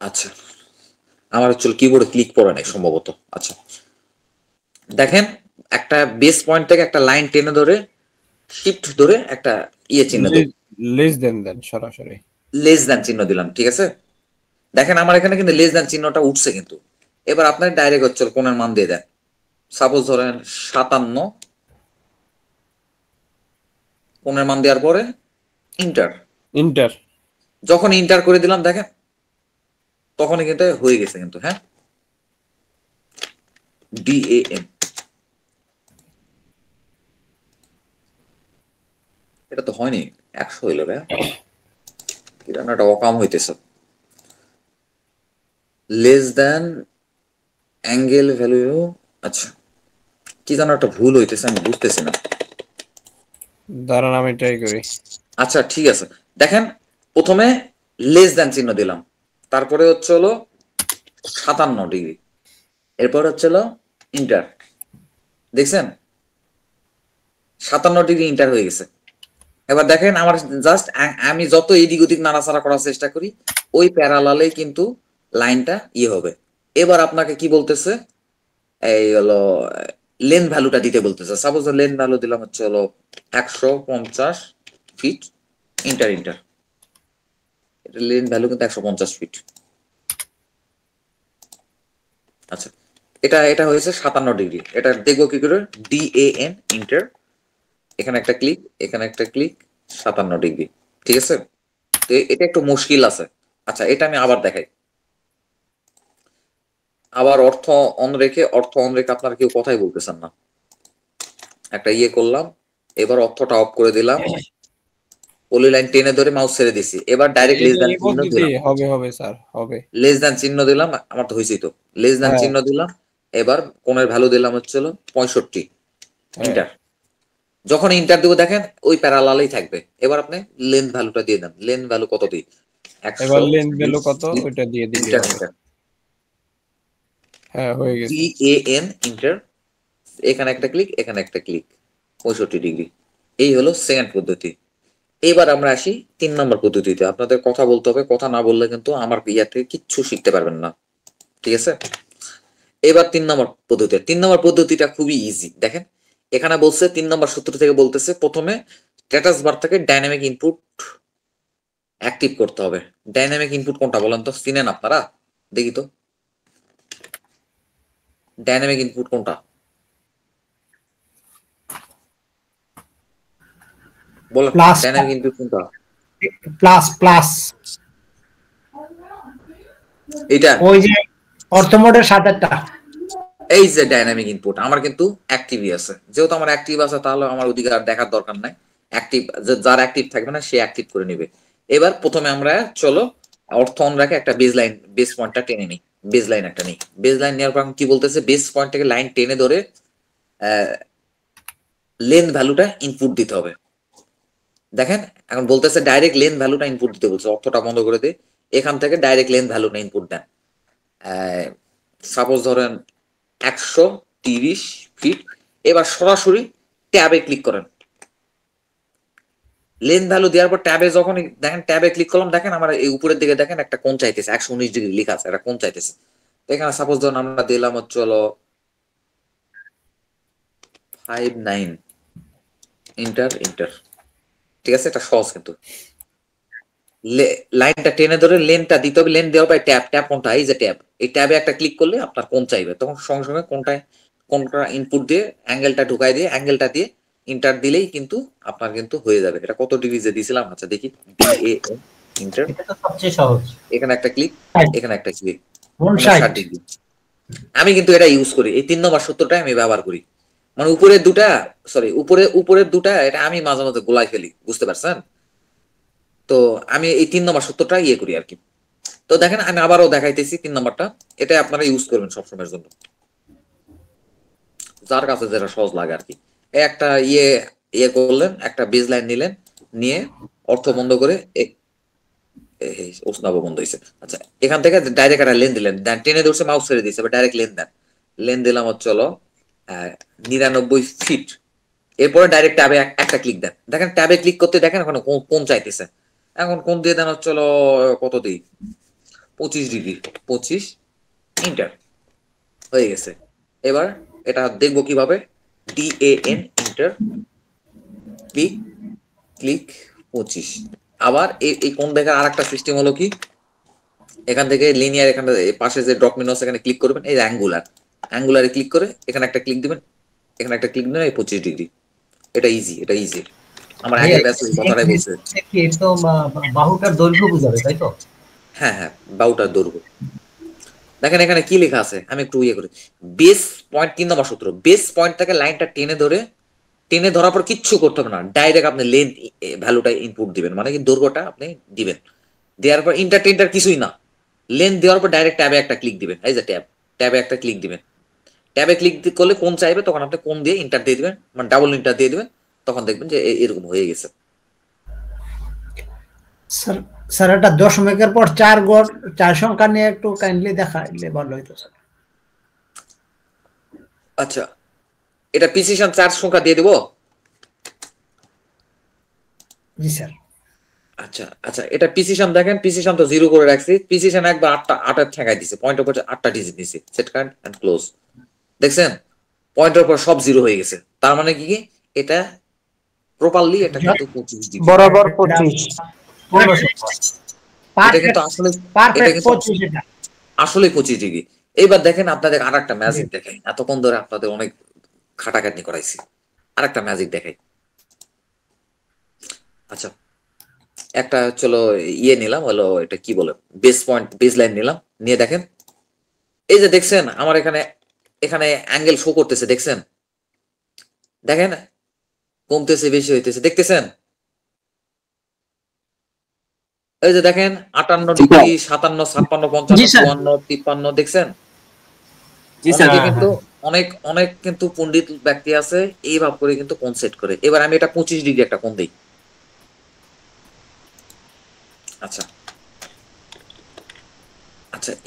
A: আচ্ছা আমার হচ্ছে কিবোর্ডে ক্লিক করে নাই সম্ভবত। আচ্ছা দেখেন একটা বেস পয়েন্ট থেকে একটা লাইন টেনে ধরে শিফট ধরে একটা চিহ্ন দেব,
D: লেস দেন সরাসরি
A: লেস দ্যান চিহ্ন দিলাম। ঠিক আছে, দেখেন আমার এখানে কিন্তু লেস দ্যান চিহ্নটা উঠছে কিন্তু। এবার আপনার ডাইরেক্ট হচ্ছে কোণের মান দিয়ে দেন। সাপোজ ধরেন 57, কোণের মান দেওয়ার পরে ইন্টার। যখন ইন্টার করে দিলাম দেখেন তখনই কিন্তু হয়ে গেছে কিন্তু। হ্যাঁ DAN, এটা তো হয়নি 100 হইল রে, এটা না অকাম হইতেছে। লেস দ্যান অ্যাঙ্গেল ভ্যালু, আচ্ছা কি জানো একটা ভুল হইতেছে, আমি বুঝতেছি না।
D: দাঁড়ান আমি ট্রাই করি।
A: আচ্ছা ঠিক আছে, দেখেন প্রথমে লেস দ্যান চিহ্ন দিলাম, তারপরে হচ্ছে হলো 57 ডিগ্রি, এরপর হচ্ছে হলো ইন্টার। দেখছেন 57 ডিগ্রি ইন্টার হয়ে গেছে। এবার দেখেন আমার জাস্ট আমি যত এদিক ওদিক নাড়াচাড়া করার চেষ্টা করি ওই প্যারালালে কিন্তু লাইনটা হবে। এবার আপনাকে কি বলতেছে এই হলো লেন্থ ভ্যালুটা দিতে বলতেছে। সাপোজ লেন্থ ভ্যালু দিলাম হচ্ছে হলো 150 ফিট, ইন্টার। এটা লেন্থ ভ্যালু কিন্তু 150 ফিট। আচ্ছা এটা হয়েছে 57 ডিগ্রি। এটা দেখবো কি করে, DAN ইন্টার, এখানে একটা ক্লিক, এখানে একটা ক্লিক, 57 ডিগ্রি। ঠিক আছে, তো এটা একটু মুশকিল আছে। আচ্ছা এটা আমি আবার দেখাই, আবার অর্থ অন রেখে আপনারা কেউ কথাই বলতেছেন না। একটা করলাম, এবার অর্থটা অফ করে দিলাম, পলি লাইন টেনে ধরে মাউস ছেড়ে দিছি। এবার ডাইরেক্ট লেস দ্যান চিহ্ন দিলাম,
D: হবে স্যার হবে,
A: লেস দ্যান চিহ্ন দিলাম, আমার তো হইছেই তো, লেস দ্যান চিহ্ন দিলাম। এবার কোণের ভ্যালু দিলাম হচ্ছে 65, ইন্টার। যখন ইন্টার দিব দেখেন ওই প্যারালালেই থাকবে। এবার আপনি লেন্থ ভ্যালুটা দিয়ে দেন, লেন্থ ভ্যালু কত দিই 100,
D: এবার লেন্থ ভ্যালু কত ওটা দিয়ে দিই। হ্যাঁ হয়ে গেছে,
A: DAN ইন্টার, এখানে একটা ক্লিক, এখানে একটা ক্লিক, 65 ডিগ্রি। এই হলো সেকেন্ড পদ্ধতি। এবার আমরা আসি 3 নম্বর পদ্ধতিতে। আপনাদের কথা বলতে হবে, কথা না বললে কিন্তু আমার থেকে কিচ্ছু শিখতে পারবেন না। ঠিক আছে, এবার 3 নম্বর পদ্ধতি। 3 নম্বর পদ্ধতিটা খুবই ইজি। দেখেন এখানে বলছে 3 নম্বর সূত্র থেকে বলতেছে প্রথমে স্ট্যাটাস বার থেকে ডাইনামিক ইনপুট অ্যাক্টিভ করতে হবে। ডাইনামিক ইনপুট কোনটা বলেন তো, চিনেন আপনারা? দেখি তো ডাইনামিক ইনপুট কোনটা বলেন। ডাইনামিক ইনপুট কোনটা?
E: প্লাস
A: এটা
E: ওই যে অর্থমোডের সাথেটা,
A: এই যে ডাইনামিক ইনপুট আমার কিন্তু অ্যাক্টিভই আছে। যেহেতু আমার অ্যাক্টিভ আছে তাহলে আমার ওদিকে আর দেখার দরকার নাই। অ্যাক্টিভ যার অ্যাক্টিভ থাকবে না সে অ্যাক্টিভ করে নেবে। এবার প্রথমে আমরা চলো অর্থ অন রাখে একটা বেস পয়েন্টটা টেনে নিই। বেস লাইন একটা নিই, বেস লাইন নেওয়ার পর কি বলতেছে, বেস পয়েন্ট থেকে লাইন টেনে ধরে লেন্থ ভ্যালুটা ইনপুট দিতে হবে। দেখেন এখন বলতেছে ডাইরেক্ট লেন্থ ভ্যালুটা ইনপুট দিতে বলছে, অর্থটা বন্ধ করে দে, এখান থেকে ডাইরেক্ট লেন্থ ভ্যালুটা ইনপুট দেন। সাপোজ ধরেন 130 ফিট। এবার সরাসরি ট্যাবে ক্লিক করেন, লেন্থ ভ্যালু দেওয়ার পর ট্যাবে যখন দেখেন ট্যাবে ক্লিক করলাম, দেখেন আমার এই উপরের দিকে দেখেন একটা কোণ চাইতেছে, 119 ডিগ্রি লেখা আছে, একটা কোণ চাইতেছে। এখানে সাপোজ ধরুন আমরা দিলাম হচ্ছে হলো 59, ইন্টার। ঠিক আছে, এটা সহজ কিন্তু। লাইনটা টেনে ধরে লেন্থটা দিতে হবে, লেন্থ দেওয়ার পর ট্যাব কোনটা, এই যে ট্যাব, এই ট্যাবে একটা ক্লিক করলে আপনার কোণ চাইবে, তখন সঙ্গে সঙ্গে কোনটা ইনপুট দিয়ে অ্যাঙ্গেলটা ঢুকাই দিয়ে অ্যাঙ্গেলটা দিয়ে ইন্টার দিলেই কিন্তু আপনার কিন্তু হয়ে যাবে। এটা কত ডিগ্রি যে দিছিলাম, আচ্ছা দেখি, DAN ইন্টার,
E: এটা তো সবচেয়ে সহজ।
A: এখানে একটা ক্লিক, এখানে একটা ক্লিক, 59 ডিগ্রি। আমি কিন্তু এটা ইউজ করি, এই 3 নম্বর সূত্রটা আমি ব্যবহার করি। মানে উপরের দুটা, সরি উপরের দুটা এটা আমি মাঝে মাঝে গোলাই ফেলি, বুঝতে পারছেন? তো আমি এই 3 নম্বর সূত্রটা ইয়ে করি আর কি। তো দেখেন আমি আবারও দেখাইতেছি 3 নম্বরটা, এটা আপনারা ইউজ করবেন সবসময়ের জন্য, যার কাছে যেটা সহজ লাগে আর কি। একটা ইয়ে করলেন, একটা বেজ লাইন নিলেন, নিয়ে অর্থ বন্ধ করে ওসনাবো বন্ধ হয়েছে। আচ্ছা, এখান থেকে ডাইরেক্ট একটা লেন দিলেন, টেনে ধরছে, মাউস ছেড়ে দিয়েছে, ডাইরেক্ট লেন দেন। লেন দিলাম হচ্ছে 99 ফিট। এরপরে ডাইরেক্ট ট্যাবে একটা ক্লিক দেন। দেখেন ট্যাবে ক্লিক করতে দেখেন এখন কোন চাইতেছে, এখন কোন দিয়ে দেন হচ্ছে কত দিই, 25 ডিগ্রি, 25 ইন্টার হয়ে গেছে। এবার এটা দেখবো কিভাবে, DAN ইন্টার ক্লিক 25। আবার এই কোন দেখার আর একটা সিস্টেম হলো কি, এখান থেকে লিনিয়ার, এখানে পাশে যে ড্রপ মেনু আছে এখানে ক্লিক করবেন, এই অ্যাঙ্গুলারে ক্লিক করে এখানে একটা ক্লিক দিবেন, এখানে একটা ক্লিক দিবেন, এই 25 ডিগ্রি। এটা ইজি। আমার আগে ব্যাস ওই কথাটাই বলছে।
E: তো বাহুটার দৈর্ঘ্য বুঝাবে, তাই তো?
A: হ্যাঁ, বাহুটার দৈর্ঘ্য। দেখেন এখানে কি লেখা আছে, আমি একটু ইয়ে করি। বেস পয়েন্ট 3 নম্বর সূত্র, বেস পয়েন্ট থেকে লাইনটা টেনে ধরার পর কিচ্ছু করতে হবে না, ডাইরেক্ট আপনি লেন্থ ভ্যালুটা ইনপুট দিবেন, মানে কি দৈর্ঘ্যটা আপনি দিবেন। দেওয়ার পর ইন্টার কিছু না, লেন্থ দেওয়ার পর ডাইরেক্ট ট্যাবে একটা ক্লিক দিবেন, এই যে ট্যাবে একটা ক্লিক দিবেন। ট্যাবে ক্লিক করলে কোন চাইবে, তখন আপনি কোন দিয়ে ইন্টার দিয়ে দিবেন, মানে ডাবল ইন্টার দিয়ে দিবেন, তখন দেখবেন যে এরকম হয়ে গেছে।
G: স্যার এটা দশমিকের পর 4 সংখ্যা নিয়ে একটু কাইন্ডলি দেখাইলে ভালো হইতো স্যার।
A: আচ্ছা, এটা প্রিসিশন 4 সংখ্যা দিয়ে দেব।
G: জি স্যার।
A: আচ্ছা, এটা প্রিসিশন দেখেন, প্রিসিশন তো 0 করে রাখছি, প্রিসিশন একবার 8 ঠেকাই দিছে, পয়েন্টের উপর 8টা ডিজিট দিছে, সেট কারেন্ট এন্ড ক্লোজ। দেখছেন পয়েন্টের উপর সব 0 হয়ে গেছে, তার মানে কি এটা প্রপারলি এটা কিন্তু 25 ডিগ্রি
F: বরাবর 25।
A: এটা কিন্তু আসলে 25 ডিগ্রি। এইবার দেখেন আপনাদের আরেকটা ম্যাজিক দেখাই, এতক্ষণ ধরে আপনাদের অনেক খাটাখাটনি করাইছি, আরেকটা ম্যাজিক দেখাই। আচ্ছা, একটা চলো ইয়ে নিলাম, হলো এটা কি বলে, বেস লাইন নিলাম, নিয়ে দেখেন এই যে দেখছেন আমার এখানে অ্যাঙ্গেল শো করতেছে, দেখছেন, দেখেন কমতেছে বেশি হইতেছে, দেখতেছেন? এই যে দেখেন 58 ডিগ্রি, 57, 56, 55, 54, 53, দেখছেন? কিন্তু অনেক কিন্তু পণ্ডিত ব্যক্তি আছে এই ভাব করে কিন্তু কোণ সেট করে। এবার আমি এটা 25 ডিগ্রি একটা কোণ দেই। আচ্ছা,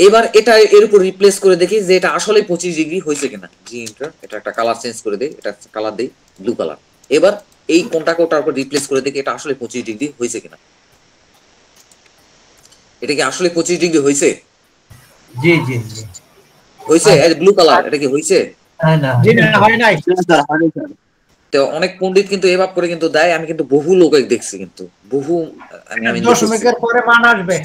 A: এবার এটা এর উপর রিপ্লেস করে দেখি যে এটা আসলে 25 ডিগ্রি হয়েছে কিনা। জি ইন্টার, এটা একটা কালার চেঞ্জ করে দেই, এটা কালার দেই ব্লু কালার। এবার এই কোণটাকে ওটার উপর রিপ্লেস করে দেখি এটা আসলে 25 ডিগ্রি হয়েছে কিনা। এটা কি আসলে 25 ডিগ্রি হয়েছে?
E: জি
A: হয়েছে, এই ব্লু কালার, এটা কি হয়েছে?
G: হয় নাই।
A: তো অনেক পণ্ডিত কিন্তু এভাবে করে কিন্তু দেয়, আমি কিন্তু বহু লোক দেখছি, কিন্তু বহু আমি
G: দশমিকের পরে মান আসবে।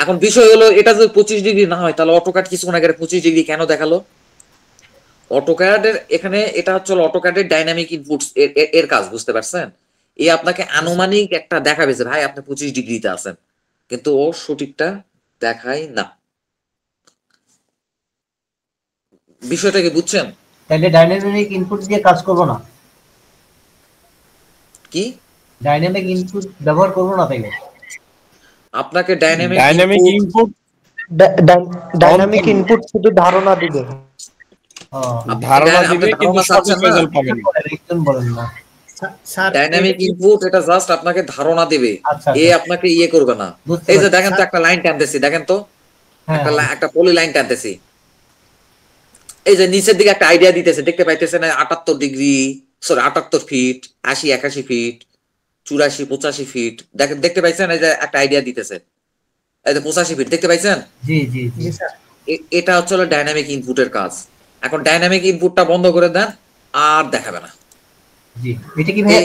A: এখন বিষয় হলো এটা যদি 25 ডিগ্রি না হয় তাহলে অটোক্যাড কিছুক্ষণ আগে 25 ডিগ্রি কেন দেখালো? অটোক্যাডের এখানে এটা হচ্ছে অটোক্যাডের ডাইনামিক ইনপুটস এর কাজ, বুঝতে পারছেন? আপনাকে আনুমানিক একটা দেখাবে যে ভাই আপনি 25 ডিগ্রিতে আছেন, কিন্তু ও সঠিকটা দেখায় না। বিষয়টা কি বুঝছেন?
E: তাহলে ডাইনামিক ইনপুট দিয়ে কাজ করব না?
A: কি
E: ডাইনামিক ইনপুট ব্যবহার করব না? তাইলে
A: আপনাকে ডাইনামিক
F: ইনপুট শুধু ধারণা দিবে,
D: কিন্তু সঠিক রেজাল্ট পাবেন না।
E: একদম বলেন না
A: ডাইনামিক ইনপুট এটা জাস্ট আপনাকে ধারণা দেবে, আপনাকে ইয়ে করবে না। এই যে দেখেন তো একটা লাইন টানতেছি, দেখেন তো একটা পলি লাইন টানতেছি, এই যে নিচের দিকে একটা আইডিয়া দিতেছে, দেখতে পাইতেছেন 78 degree, sorry 78 feet, 80, 81 feet, 84, 85 feet, দেখতে পাইছেন? এই যে একটা আইডিয়া দিতেছে, এই যে 85 ফিট, দেখতে পাইছেন?
E: জি
A: স্যার, এটা হচ্ছে ডাইনামিক ইনপুটের কাজ। এখন ডাইনামিক ইনপুটটা বন্ধ করে দেন, আর দেখাবে না।
E: এটা কি ভাই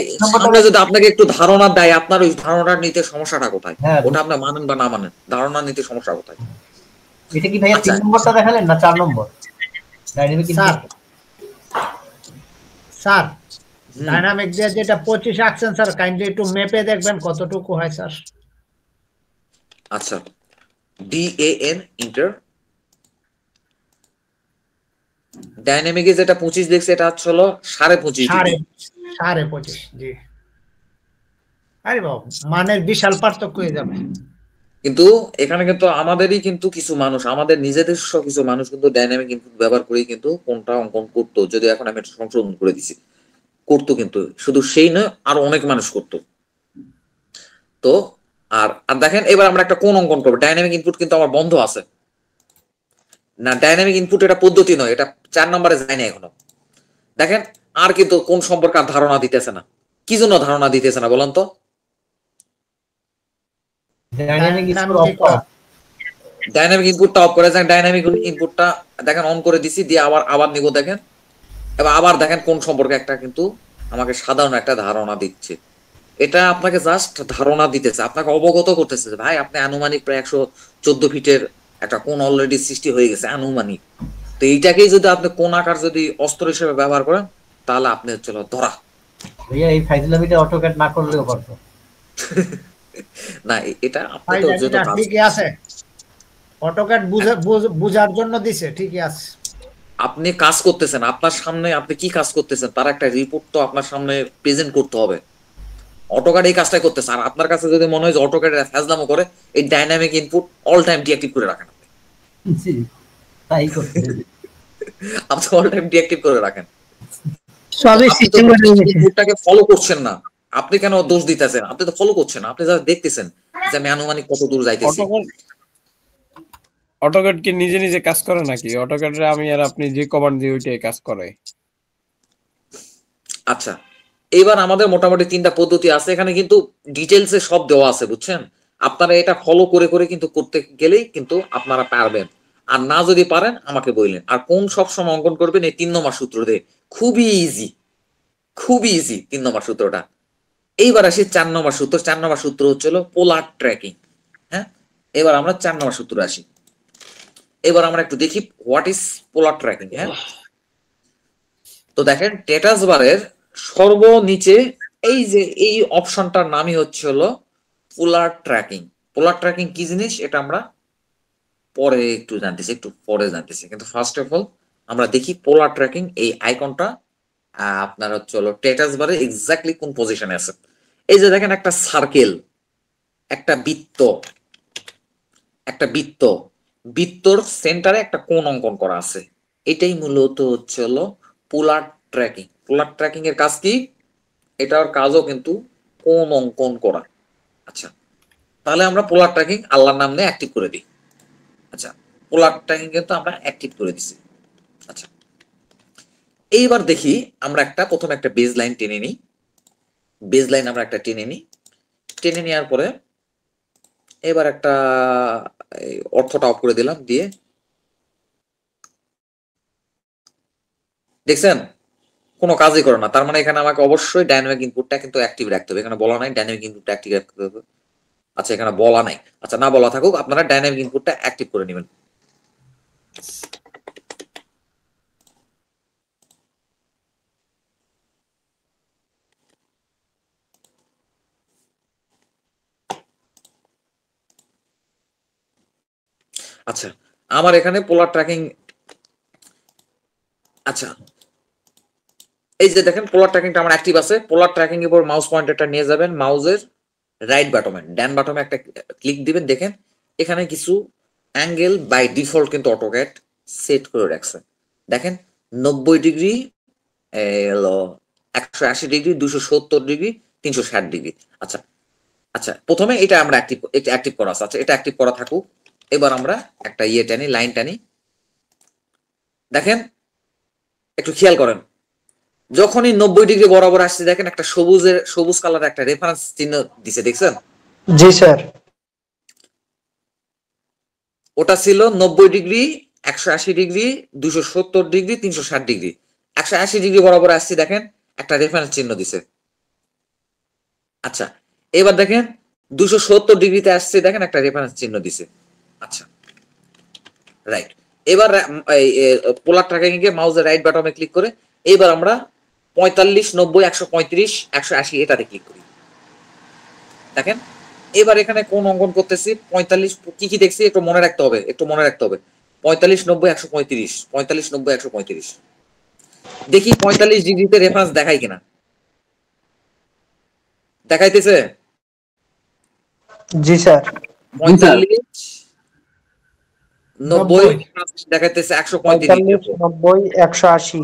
A: আমরা যদি আপনাকে একটু ধারণা দেয়, আপনার ওই ধারণাটা নিতে সমস্যাটা কোথায়? ওটা আপনি মানেন বা না মানেন, ধারণা নিতে সমস্যা কোথায়?
E: এটা কি ভাই 3 নম্বরটা দেখালেন না 4 নম্বর? ডাইনামিক ইনপুট
G: স্যার, ডাইনামিক দিয়ে যেটা 25 আছেন স্যার, কাইন্ডলি একটু ম্যাপে দেখবেন কতটুকু হয় স্যার।
A: আচ্ছা, DAN ইন্টার ডাইনামিকে যেটা 25 দেখছে এটা হচ্ছে হলো 25.5 ডিগ্রি।
G: 25.5 জি। আরে বাবা, মানের বিশাল পার্থক্য হয়ে যাবে।
A: কিন্তু এখানে কিন্তু আমাদেরই কিন্তু কিছু মানুষ, আমাদের নিজেদের কিছু মানুষ কিন্তু ডাইনামিক ইনপুট ব্যবহার করে কিন্তু কোনটা অঙ্কন করতো, যদি এখন আমি এটা সংশোধন করে দিছি, করতো কিন্তু শুধু সেই নয় আরো অনেক মানুষ করতো। তো আর আর দেখেন এবার আমরা একটা কোন অঙ্কন করবো, ডাইনামিক ইনপুট কিন্তু আমার বন্ধ আছে না, ডাইনামিক ইনপুট এটা পদ্ধতি নয়, এটা 4 নম্বরে যায় না এখনো। দেখেন আর কিন্তু কোন সম্পর্কে আর ধারণা দিতেছে না, কি জন্য ধারণা দিতেছে না বলেন তো? ডাইনামিক ইনপুটটা অফ করে যান, ডাইনামিক ইনপুটটা দেখেন অন করে দিছি, দিয়ে আবার নিব দেখেন, এবার আবার দেখেন কোন সম্পর্কে একটা কিন্তু আমাকে সাধারণ একটা ধারণা দিচ্ছে। এটা আপনাকে জাস্ট ধারণা দিতেছে, আপনাকে অবগত করতেছে ভাই আপনি আনুমানিক প্রায় 114 ফিটের একটা কোণ অলরেডি সৃষ্টি হয়ে গেছে আনুমানিক। তো এইটাকেই যদি আপনি কোণ আকার যদি অস্ত্র হিসেবে ব্যবহার করেন তাহলে আপনি চলো ধরা।
E: ভাইয়া এই ফাইজলামিটা অটোক্যাড না করলেও পারতো
A: না, এটা আপনি তো যত
G: ঠিকই আছে, অটোক্যাড বুঝার জন্য দিছে, ঠিকই আছে।
A: আপনি কাজ করতেছেন, আপনার সামনে আপনি কি কাজ করতেছেন তার একটা রিপোর্ট তো আপনার সামনে প্রেজেন্ট করতে হবে। অটোক্যাড এই কাজটাই করতেছে, আর আপনার কাছে যদি মনে হয় যে অটোক্যাড ফাজলামো করে, এই dynamic input all time deactive করে রাখেন।
E: তাই করতে
A: আপনি অল টাইম ডিঅ্যাক্টিভ করে রাখেন,
B: সবই সিস্টেম করে দিয়েছে,
A: ইনপুটটাকে ফলো করছেন না। আপনি কেন দোষ দিতেছেন? আপনি তো ফলো করছেন না, আপনি যা দেখতেছেন যে আমি আনুমানিক কত দূর যাইতেছি।
D: অটোক্যাড কি নিজে নিজে কাজ করে নাকি? অটোক্যাডে আমি আর আপনি যে কমান্ড দিই ওইটাই কাজ করে।
A: আচ্ছা, এবার আমাদের মোটামুটি 3টা পদ্ধতি আছে, এখানে কিন্তু ডিটেইলসে সব দেওয়া আছে বুঝছেন। আপনারা এটা ফলো করে করে কিন্তু করতে গেলেই কিন্তু আপনারা পারবেন, আর না যদি পারেন আমাকে বললেন। আর কোন সব সময় অঙ্কন করবেন এই 3 নম্বর সূত্র দিয়ে, খুবই ইজি, খুবই ইজি 3 নম্বর সূত্রটা। এইবার আসি 4 নম্বর সূত্র। 4 নম্বর সূত্র হচ্ছিল পোলার ট্র্যাকিং। হ্যাঁ, এবার আমরা 4 নম্বর সূত্রে আসি। এবার আমরা একটু দেখি হোয়াট ইজ পোলার ট্র্যাকিং। হ্যাঁ, তো দেখেন স্ট্যাটাস বারের সর্বনিচে এই যে এই অপশনটার নামই হচ্ছে হলো পোলার ট্র্যাকিং। পোলার ট্র্যাকিং কি জিনিস এটা আমরা পরে একটু জানতেছি, কিন্তু ফার্স্ট অফ অল আমরা দেখি পোলার ট্র্যাকিং এই আইকনটা আপনার হচ্ছে হলো স্ট্যাটাস বারে এক্স্যাক্টলি কোন পজিশনে আছে। এই যে দেখেন একটা সার্কেল, একটা বৃত্তর সেন্টারে একটা কোণ অঙ্কন করা আছে, এটাই মূলত হচ্ছে হলো পোলার ট্র্যাকিং। পোলার ট্র্যাকিং এর কাজ কি? এটার কাজও কিন্তু কোণ অঙ্কন করা। আচ্ছা, তাহলে আমরা পোলার ট্র্যাকিং আল্লাহর নাম নিয়ে অ্যাক্টিভ করে দিই। আচ্ছা, পোলার ট্র্যাকিং কিন্তু আমরা অ্যাক্টিভ করে দিছি। আচ্ছা, এইবার দেখি আমরা প্রথমে একটা বেজ লাইন টেনে নিই। বেজ লাইন আমরা একটা টেনে নেওয়ার পরে এবার একটা অর্থটা অফ করে দিলাম, দিয়ে দেখছেন কোনো কাজই করে না। তার মানে এখানে আমাকে অবশ্যই ডাইনামিক ইনপুটটা কিন্তু অ্যাক্টিভ রাখতে হবে। এখানে বলা নাই ডাইনামিক ইনপুটটা অ্যাক্টিভ রাখতে হবে। আচ্ছা, এখানে বলা নাই, আচ্ছা না বলা থাকুক, আপনারা ডাইনামিক ইনপুটটা অ্যাক্টিভ করে নেবেন। আচ্ছা, আমার এখানে পোলার ট্র্যাকিং, আচ্ছা এই যে দেখেন পোলার ট্র্যাকিংটা আমার অ্যাক্টিভ আছে। পোলার ট্র্যাকিং এর উপর মাউস পয়েন্টারটা নিয়ে যাবেন, মাউসের রাইট বাটমে ডান বাটমে একটা ক্লিক দিবেন। দেখেন এখানে কিছু অ্যাঙ্গেল বাই ডিফল্ট কিন্তু অটোক্যাড সেট করে রাখছে। দেখেন 90 ডিগ্রি, 180 ডিগ্রি, 270 ডিগ্রি, 360 ডিগ্রি। আচ্ছা আচ্ছা, প্রথমে এটা আমরা অ্যাক্টিভ করা আছে। আচ্ছা, এটা অ্যাক্টিভ করা থাকুক। এবার আমরা একটা টানি, লাইন টানি। দেখেন একটু খেয়াল করেন, যখনই 90 ডিগ্রি বরাবর আসছে দেখেন একটা সবুজ কালার একটা রেফারেন্স চিহ্ন দিছে, দেখছেন?
F: জি স্যার।
A: ওটা ছিল 90 degree, 180 degree, 270 degree, 360 degree. 180 degree বরাবর আসছে দেখেন একটা রেফারেন্স চিহ্ন দিছে। আচ্ছা, এবার দেখেন 270 ডিগ্রিতে আসছে দেখেন একটা রেফারেন্স চিহ্ন দিছে। আচ্ছা, রাইট। এবার পোলার ট্র্যাকিং এ মাউসের রাইট বাটনে ক্লিক করে এবার আমরা 45, 90, 135, 180 এটাতে ক্লিক করি। দেখেন এবার এখানে কোন অঙ্কন করতেছি 45, কি কি দেখছি একটু মনে রাখতে হবে। 45 90 135 45 90 135 দেখি 45 ডিগ্রিতে রেফারেন্স দেখাই কিনা দেখাইতেছে
F: জি স্যার
A: 45 90 দেখাইতেছে 135
F: 90 180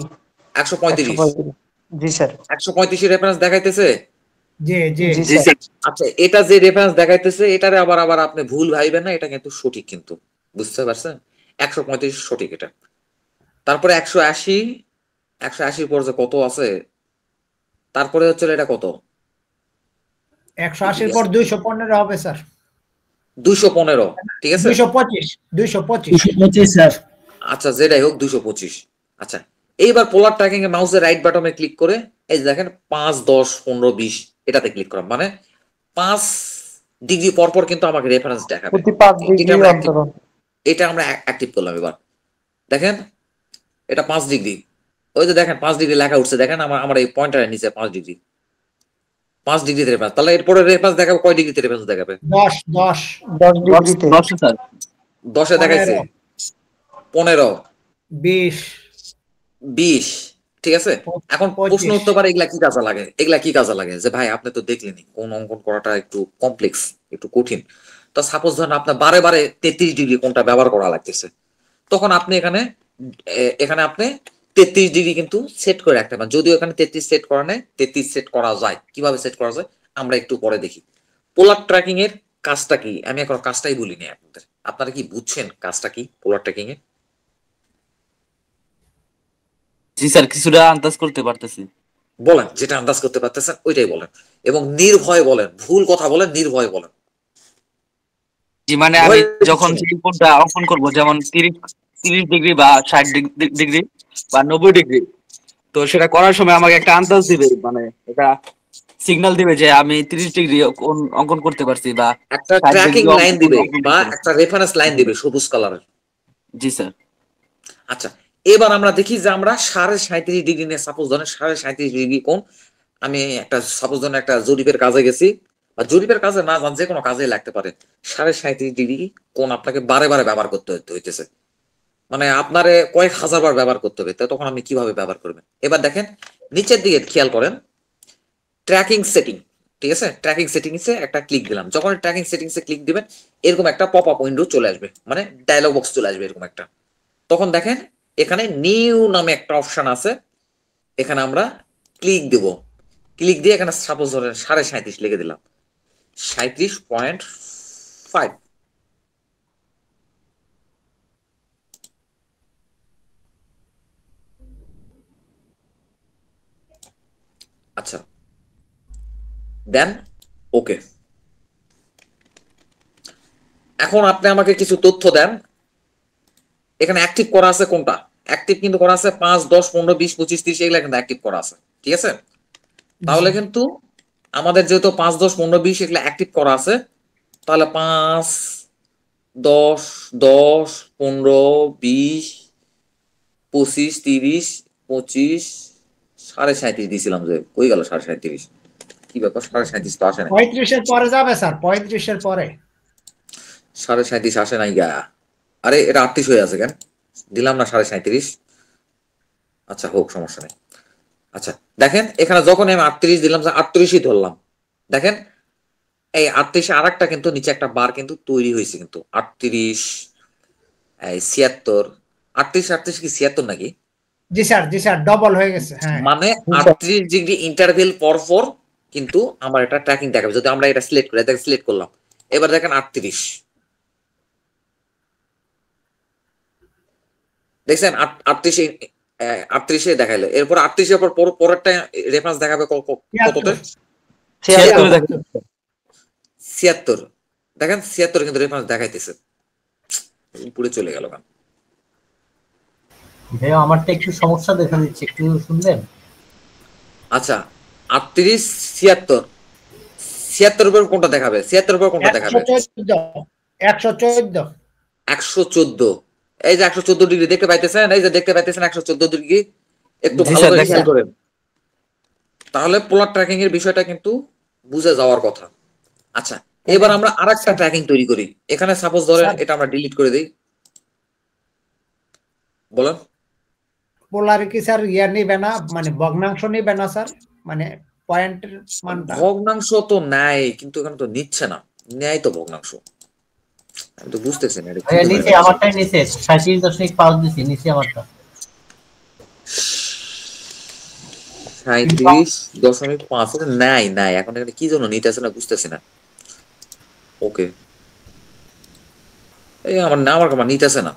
A: 135
F: জি স্যার
A: 135 রেফারেন্স দেখাইতেছে
G: জি জি
F: জি
C: জি
F: স্যার
C: স্যার
A: আচ্ছা এটা যে রেফারেন্স দেখাইতেছে এটারে আবার আপনি ভুল ভাইবেন না, এটা কিন্তু সঠিক, কিন্তু বুঝতে পারছেন 135 সঠিক এটা। তারপরে 180 পর যে কত আছে, তারপরে হচ্ছে এটা কত
G: 180 পর 215 হবে স্যার
A: 215, ঠিক আছে
G: 225
B: স্যার
A: আচ্ছা যেটাই হোক 225। আচ্ছা এইবার পোলার ট্র্যাকিং এ মাউসের রাইট বাটনে ক্লিক করে এই যে দেখেন 5 10 15 20 এটাতে ক্লিক করা, মানে 5 ডিগ্রি পর পর কিন্তু আমাকে রেফারেন্স দেখাবে।
F: প্রতি 5 ডিগ্রি অন্তর
A: এটা আমরা অ্যাক্টিভ করলাম। এবার দেখেন এটা 5 ডিগ্রি, ওই যে দেখেন 5 ডিগ্রি লেখা উঠছে, দেখেন আমার এই পয়েন্টারের নিচে 5 ডিগ্রি 5 ডিগ্রিতে রেফারেন্স। তাহলে এরপরে রেফারেন্স দেখাবে কয় ডিগ্রিতে রেফারেন্স দেখাবে
F: 10 ডিগ্রিতে
C: 10 স্যার
A: 10 এ দেখাইছে 15
G: 20
A: 20, ঠিক আছে। এখন
G: 25
A: প্রশ্ন উঠতে পারে এগুলা কি কাজে লাগে, এগুলা কি কাজে লাগে যে ভাই আপনি তো দেখলেনি কোন অঙ্কন করাটা একটু কমপ্লেক্স একটু কঠিন। তো সাপোজ ধরেন আপনার বারে বারে 33 ডিগ্রি কোনটা ব্যবহার করা লাগতেছে, তখন আপনি এখানে আপনি 33 ডিগ্রি কিন্তু সেট করে রাখতে পারেন। যদিও এখানে 33 সেট করা নেই, 33 সেট করা যায়। কিভাবে সেট করা যায় আমরা একটু পরে দেখি। পোলার ট্র্যাকিং এর কাজটা কি, আমি এখন কাজটাই বলিনি আপনাদের, আপনারা কি বুঝছেন কাজটা কি পোলার ট্র্যাকিং এর?
C: জি স্যার কিছুটা আন্দাজ করতে পারতেছি।
A: বলেন, যেটা আন্দাজ করতে পারতেছেন ওইটাই বলেন, এবং নির্ভয় বলেন, ভুল কথা বলেন, নির্ভয় বলেন।
C: জি মানে আমি যখন কোনটা অঙ্কন করব, যেমন 30 ডিগ্রি বা 60 ডিগ্রি বা 90 ডিগ্রি, তো সেটা করার সময় আমাকে একটা আন্দাজ দিবে, মানে এটা সিগন্যাল দিবে যে আমি 30 ডিগ্রি অঙ্কন করতে পারছি বা
A: একটা
C: 60
A: ট্র্যাকিং
C: ডিগ্রি
A: লাইন
C: অঙ্কন
A: দিবে
C: করতে
A: বা
C: পারছি।
A: একটা রেফারেন্স লাইন দিবে সবুজ কালারের।
C: জি স্যার।
A: আচ্ছা এবার আমরা দেখি যে আমরা 37.5 ডিগ্রি নিয়ে সাপোজ ধরেন 37.5 ডিগ্রি কোণ, আমি একটা সাপোজ ধরেন একটা জরিপের কাজে গেছি, বা জরিপের কাজে না যান যে কোনো কাজে লাগতে পারে। 37.5 ডিগ্রি কোণ আপনাকে বারে বারে ব্যবহার করতে হইতেছে, মানে আপনারে কয়েক হাজার বার ব্যবহার করতে হবে, তখন আপনি কিভাবে ব্যবহার করবেন? এবার দেখেন নিচের দিকে খেয়াল করেন, ট্র্যাকিং সেটিং, ঠিক আছে। ট্র্যাকিং সেটিংসে একটা ক্লিক দিলাম, যখন ট্র্যাকিং সেটিংসে ক্লিক দিবেন এরকম একটা পপ আপ উইন্ডো চলে আসবে, মানে ডায়লগ বক্স চলে আসবে এরকম একটা। তখন দেখেন এখানে নিউ নামে একটা অপশন আছে, এখানে আমরা ক্লিক দেব। ক্লিক দিয়ে এখানে সাপোজ ধরেন 37.5 লিখে দিলাম, 37.5। আচ্ছা দেন ওকে। এখন আপনি আমাকে কিছু তথ্য দেন, এখানে অ্যাক্টিভ করা আছে কোনটা, অ্যাক্টিভ কিন্তু করা আছে 5 10 15 20 25 30 এগুলা কিন্তু অ্যাক্টিভ করা আছে, ঠিক আছে। তাহলে কিন্তু আমাদের যেহেতু 5 10 15 20 এগুলা অ্যাক্টিভ করা আছে, তাহলে 5 10 10 15 20 25 30 25 37.5 দিয়েছিলাম, যে কই গেল 37.5, কি ব্যাপার 37.5 তো আসে না,
G: 35 এর পরে যাবে স্যার 35 এর পরে
A: 37.5 আসে নাই গা। আরে এটা 38 হয়ে আছে কেন, দিলাম না 37.5। আচ্ছা হোক সমস্যা নেই। আচ্ছা দেখেন এখানে যখন আমি 38 দিলাম, 38ই ধরলাম, দেখেন এই 38 আর একটা কিন্তু নিচে একটা বার কিন্তু তৈরি হয়েছে, কিন্তু 38 76 38 কি 76 নাকি?
G: জি স্যার ডবল হয়ে গেছে হ্যাঁ
A: মানে 38 ডিগ্রি ইন্টারভেল পর পর কিন্তু আমার এটা ট্র্যাকিং দেখাবে। যদি আমরা এটা সিলেক্ট করি, এটা সিলেক্ট করলাম, এবার দেখেন 38 দেখছেন 38 দেখাইলো। এরপর 38 এর পর পরেরটা রেফারেন্স দেখাবে কততে, 76। দেখেন 76 কিন্তু রেফারেন্স দেখাইতেছে, উপরে চলে গেল কেন?
E: ভাই আমারটা একটু সমস্যা দেখা দিচ্ছে, একটু শুনবেন?
A: আচ্ছা 38 76 76 এর উপর কোনটা দেখাবে, 76 এর উপর কোনটা দেখাবে?
G: 114
A: 114। এই যে 114 ডিগ্রি দেখতে পাইতেছেন, এই যে দেখতে পাইতেছেন 114 ডিগ্রি, একটু
C: জি
A: ভালো
C: স্যার,
A: করে
C: দেখেন।
A: খেয়াল করেন। তাহলে পোলার ট্র্যাকিং এর বিষয়টা কিন্তু বুঝে যাওয়ার কথা। আচ্ছা এবার আমরা আরেকটা ট্র্যাকিং তৈরি করি। এখানে সাপোজ ধরেন এটা আমরা ডিলিট করে দেই, বলেন।
G: পোলার কি স্যার ইয়া নিবে না, মানে ভগ্নাংশ নিবে না স্যার, মানে পয়েন্টের মানটা?
A: ভগ্নাংশ তো নাই, কিন্তু এখানে তো নিচ্ছে না, নেয় তো ভগ্নাংশ। আমি তো বুঝতেছি না এটা কি
E: ভাইয়া
A: ধরনের
E: নিচে আমারটাই নিচে 37.5 দিছি নিচে আমারটা।
A: 37.5 নাই নাই, এখন এখানে কি জন্য নিতেছে না বুঝতেছি না। ওকে, এই আমার না, আমার নিতেছে না।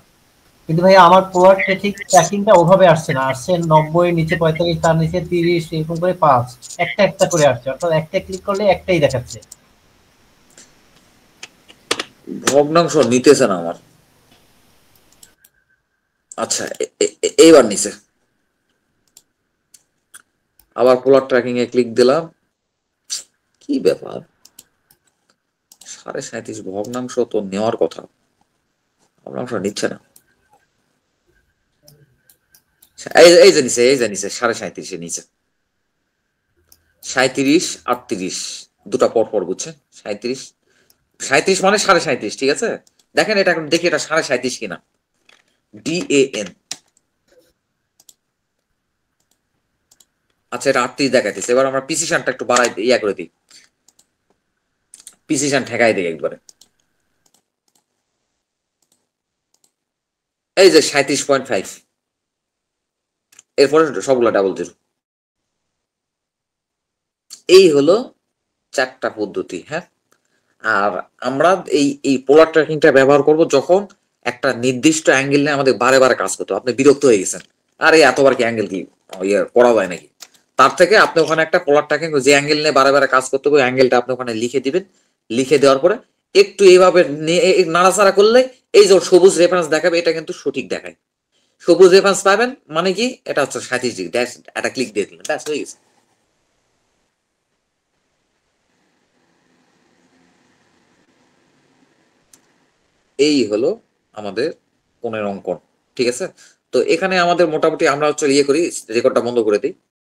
E: কিন্তু ভাইয়া আমার পোলারটা ঠিক ট্র্যাকিংটা ওভাবে আসছে না, আসছে 90 নিচে 45, তার নিচে 30, এরকম করে 5 একটা একটা করে আসছে, অর্থাৎ একটা ক্লিক করলে একটাই দেখাচ্ছে।
A: ভগ্নাংশ নিতেছে না আমার। আচ্ছা এইবার নিচে, আবার পোলার ট্র্যাকিং এ ক্লিক দিলাম, কি ব্যাপার 37.5 ভগ্নাংশ তো নেওয়ার কথা, ভগ্নাংশ নিচ্ছে না। এই যে নিচে, এই যে নিচে 37.5 নিচে 37, 38 দুটা পর পর, বুঝছেন? 37 মানে 37.5, ঠিক আছে? দেখেন এটা এখন দেখি এটা 37.5 কিনা। DAN, আচ্ছা এটা 38 দেখাইতেছে। এবার আমরা প্রিসিশনটা একটু বাড়াই ইয়া করে দিই, প্রিসিশন ঠেকাই দিই একবারে। এই যে 37.5, এরপরে সবগুলো ডাবল জিরো। এই হলো 4টা পদ্ধতি, হ্যাঁ। আর আমরা এই এই পোলার ট্র্যাকিংটা ব্যবহার করব যখন একটা নির্দিষ্ট অ্যাঙ্গেল নিয়ে আমাদের বারে বারে কাজ করতে, আপনি বিরক্ত হয়ে গেছেন, আরে এতবার কি অ্যাঙ্গেল কি ইয়ে করা যায় নাকি, তার থেকে আপনি ওখানে একটা পোলার ট্র্যাকিং যে অ্যাঙ্গেল নিয়ে বারে বারে কাজ করতে হবে, ওই অ্যাঙ্গেলটা আপনি ওখানে লিখে দিবেন। লিখে দেওয়ার পরে একটু এইভাবে নাড়াচাড়া করলে এই যে সবুজ রেফারেন্স দেখাবে, এটা কিন্তু সঠিক দেখায়। সবুজ রেফারেন্স পাবেন মানে কি, এটা হচ্ছে 37 ডিগ্রি, একটা ক্লিক দিয়ে দিলেন, ব্যাস হয়ে গেছে। এই হলো আমাদের কোণের অঙ্কন, ঠিক আছে? তো এখানে আমাদের মোটামুটি আমরা হচ্ছে ইয়ে করি, রেকর্ডটা বন্ধ করে দিই।